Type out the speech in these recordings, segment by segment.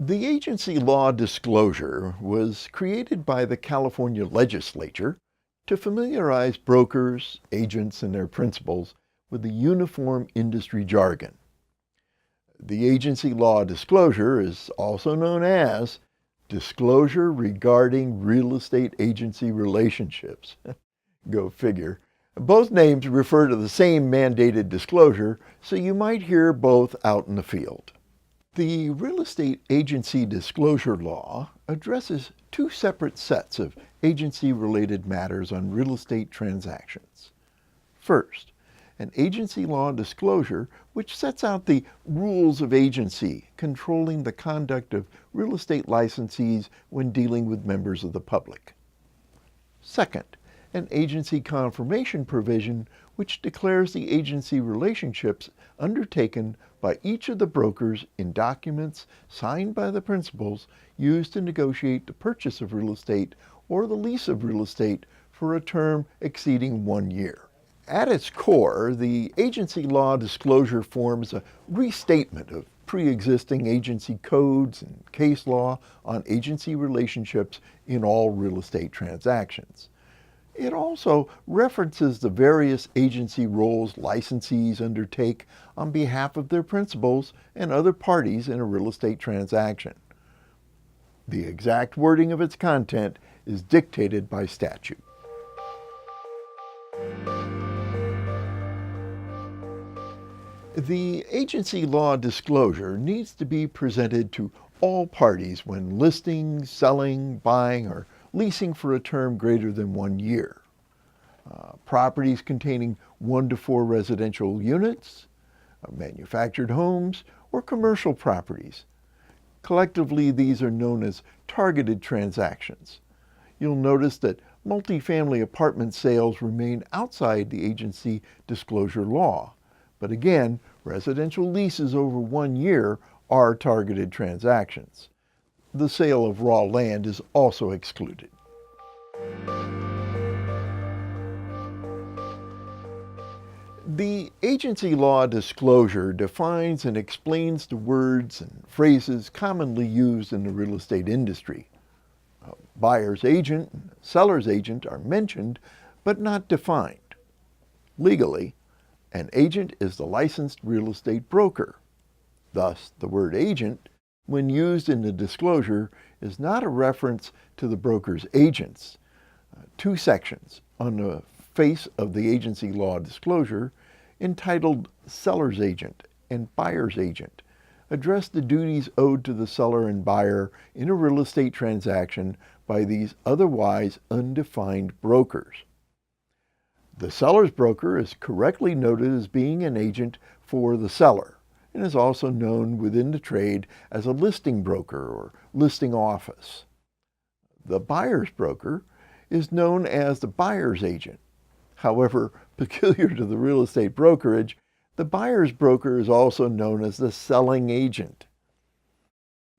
The agency law disclosure was created by the California Legislature to familiarize brokers, agents, and their principals with the uniform industry jargon. The agency law disclosure is also known as Disclosure Regarding Real Estate Agency Relationships. Go figure. Both names refer to the same mandated disclosure, so you might hear both out in the field. The Real Estate Agency Disclosure Law addresses two separate sets of agency-related matters on real estate transactions. First, an agency law disclosure which sets out the rules of agency controlling the conduct of real estate licensees when dealing with members of the public. Second, an agency confirmation provision which declares the agency relationships undertaken by each of the brokers in documents signed by the principals used to negotiate the purchase of real estate or the lease of real estate for a term exceeding 1 year. At its core, the agency law disclosure forms a restatement of pre-existing agency codes and case law on agency relationships in all real estate transactions. It also references the various agency roles licensees undertake on behalf of their principals and other parties in a real estate transaction. The exact wording of its content is dictated by statute. The agency law disclosure needs to be presented to all parties when listing, selling, buying, or leasing for a term greater than 1 year. Properties containing 1 to 4 residential units, manufactured homes, or commercial properties. Collectively, these are known as targeted transactions. You'll notice that multifamily apartment sales remain outside the agency disclosure law. But again, residential leases over 1 year are targeted transactions. The sale of raw land is also excluded. The agency law disclosure defines and explains the words and phrases commonly used in the real estate industry. Buyer's agent and seller's agent are mentioned, but not defined. Legally, an agent is the licensed real estate broker. Thus, the word agent, when used in the disclosure, is not a reference to the broker's agents. Two sections on the face of the agency law disclosure, entitled Seller's Agent and Buyer's Agent, address the duties owed to the seller and buyer in a real estate transaction by these otherwise undefined brokers. The seller's broker is correctly noted as being an agent for the seller and is also known within the trade as a listing broker or listing office. The buyer's broker is known as the buyer's agent. However, peculiar to the real estate brokerage, the buyer's broker is also known as the selling agent.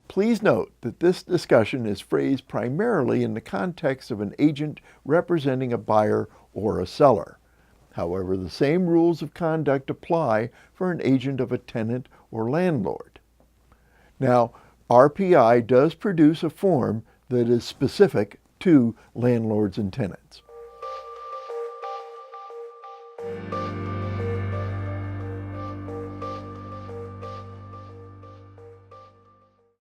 Please note that this discussion is phrased primarily in the context of an agent representing a buyer or a seller. However, the same rules of conduct apply for an agent of a tenant or landlord. Now, RPI does produce a form that is specific to landlords and tenants.